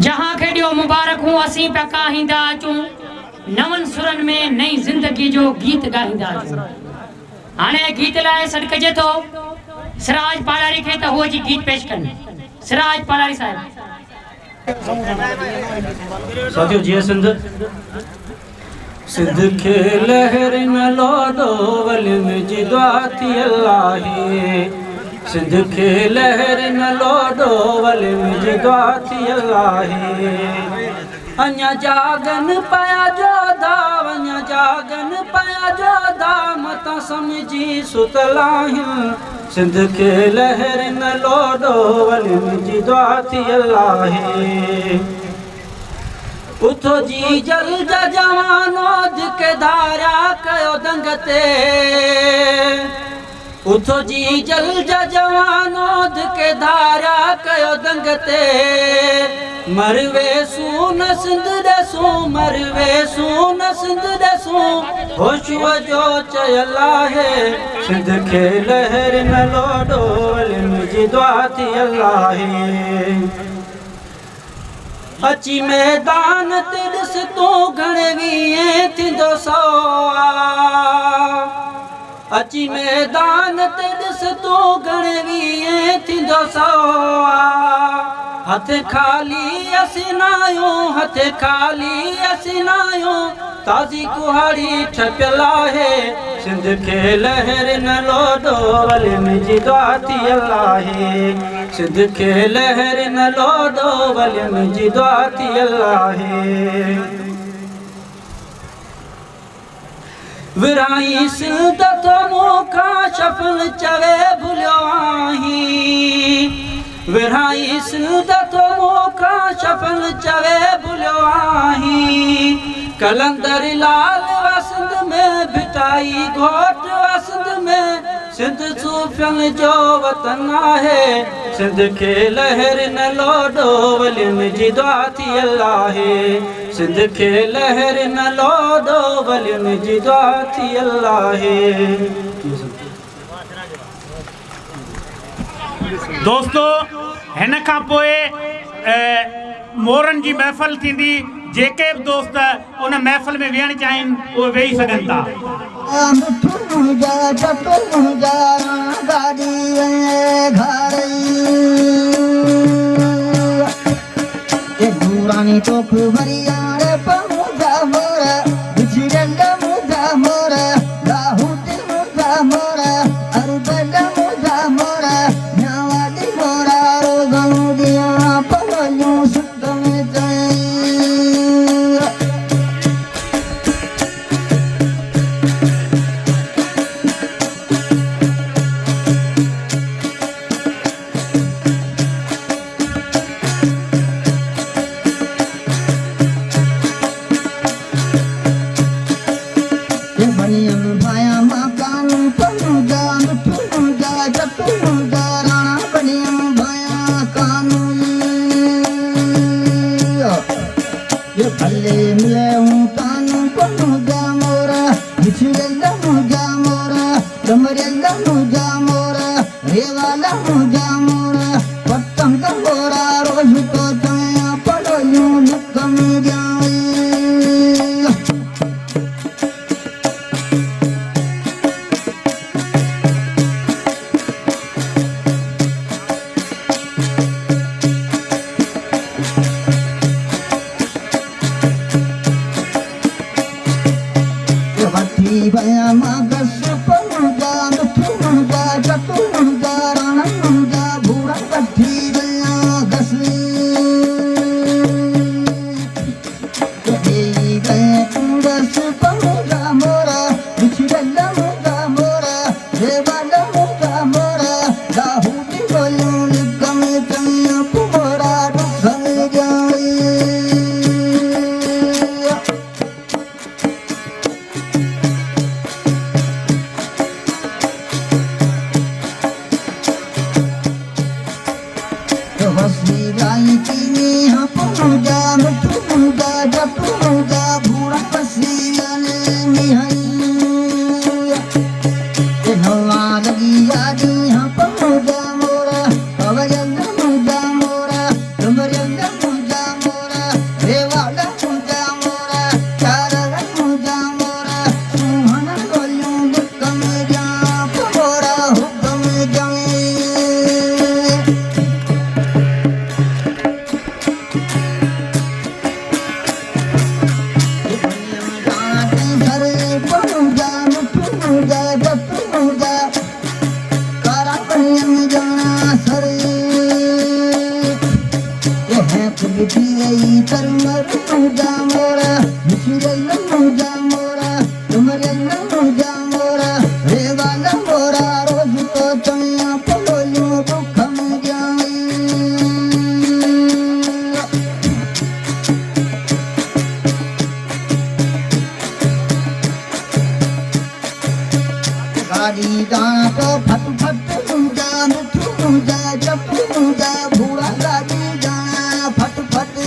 जहां खे ॾियो मुबारक हूं असीं पिया काहींदा अचूं नवन सुरन में नई ज़िंदगी जो गीत गाईंदा अचूं। हाणे गीत लाइ सॾु कजे थो सिराज पालारी खे त हुअ जी गीत पेश कनि। सिराज पालारी साहिब। साथियों जी सिंध सिंध खे लहर न लोडो वलिम जी दुआ थी अल्लाह। सिंध खे लहर न लोडो वलिम जी दुआ थी अल्लाह। अञा जागन पया जोधा अञा जागन पया जोधा मत समझी सुतलाहिन। सिंध खे लहर न लोडो वलिम जी दुआ थी अल्लाह। उथो जी जल जा जवानो धिके धारा कयो दंग ते। उथो जी जल जा जवानो धिके धारा कयो दंग ते। मरवे सून सिंध ॾसूं मरवे सून सिंध ॾसूं होशुअ जो चयल आहे। सिंध खे लहर न लोडो वलिम जी दुआ थी अल्लाह। अची मैदान ते ॾिस तूं घणे वीएं थींदो सौआ। अची मैदान ते ॾिस तूं घणे वीएं थींदो सौआ। हथ खाली असीं न आहियूं हथ खाली असीं न आहियूं ताज़ी कुहाड़ी ठपियल आहे। सिंध खे लहर न लोडो वलिम जी दुआ थी अल्लाह। सिंध खे लहर न लोडो वलिम जी दुआ थी अल्लाह। विराई सिंध तो मूंखां शफ़ल चवे भुलियो आहीं। विराई सिंध तो मूंखां शफ़ल चवे भुलियो आहीं। कलंदर लाल वसंद में भिटाई घोट वसंद में सिंध सूफ़ियन जो वतन आहे। सिंध खे लहर न लोडो वलिम जी दुआ थी अल्लाह। सिंध खे लहर न लोडो वलिम जी दुआ थी अल्लाह। दोस्तों हिन खां पोइ मोरन जी महफ़िल थींदी। जेके बि दोस्त उन महफ़िल में वेहण चाहिनि उहे वेही सघनि था। बिछी गई तरमर मुझा मोरा बिछी गई मुझा मोरा तुम्हारे मुझा मोरा रे वाला मोरा रोज तो चनिया पलोलियों दुख में जाई गाड़ी गाना तो फट फट मुझा मिठू मुझा चप्पू मुझा भूरा गाड़ी गाना फट फट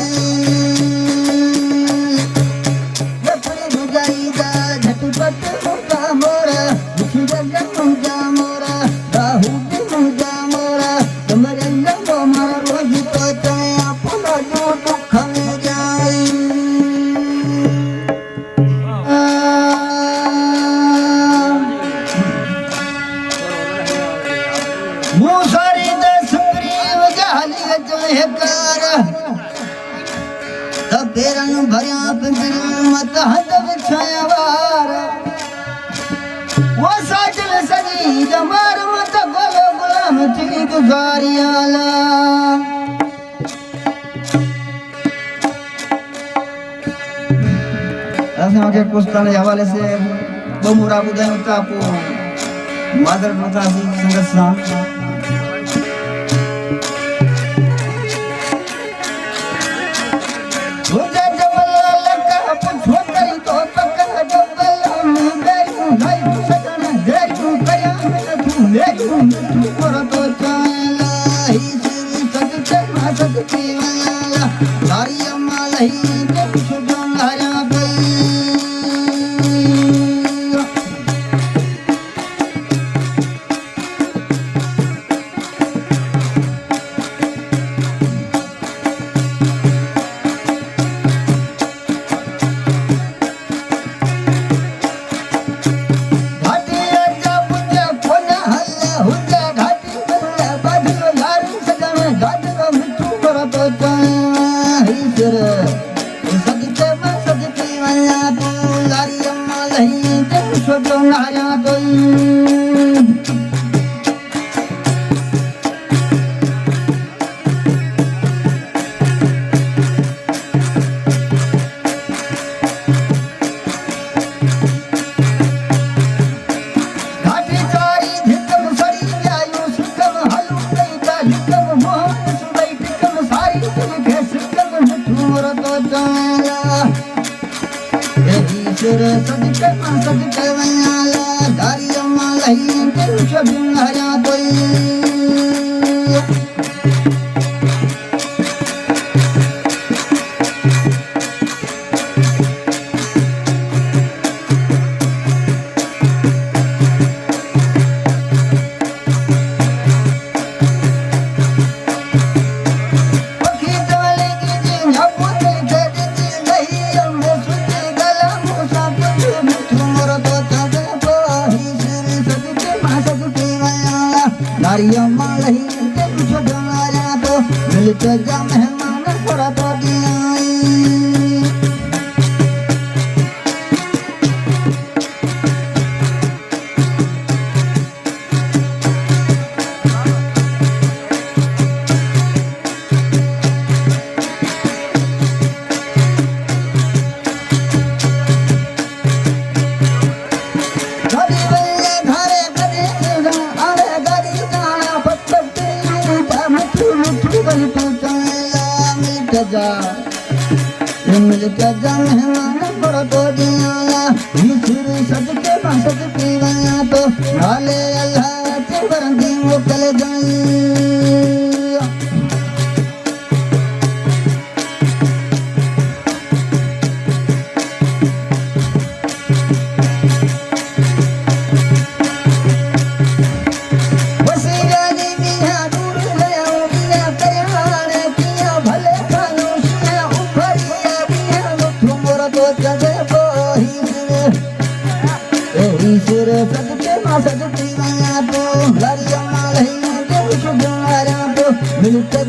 लपड़ी मुझाई दा झटपट मुझा मोरा बिछी गई मुझा मोरा बाहू भी मुझा मोरा तुम्हारे लंबो मारा रोज तो चया पुला जो दुख में जाई मूसारी दस प्रेम जाली जहकार तबेरन भरिया पिंजर मत हद बिछायावार वो साजल सजी जमार मत गोलो गुलाम थी गुजारियाला असां के पुस्तक जे हवाले से बमुरा बुधायूं था पो मादर मतासी संगत सां मुझे जबल लका पुछो करी तो पका जबल गई नहीं सजन गई कया में तू ले तू पर तो चाला ही सिर सजते मा सजती वाला सारी अम्मा लही जब छुजो हरा गई सदके वयाला दारी अम्मा लही के छबिन हरा तोई दारियों मालही के कुछ गंगाया तो मिलते जा मेहमान पर तो दियाई मिलके जा मेहमान पर तो दियाला सिर सदके बसत पीवया तो नाले अल्लाह के बरंदी मोकल जाई सदके सदके तो मिलके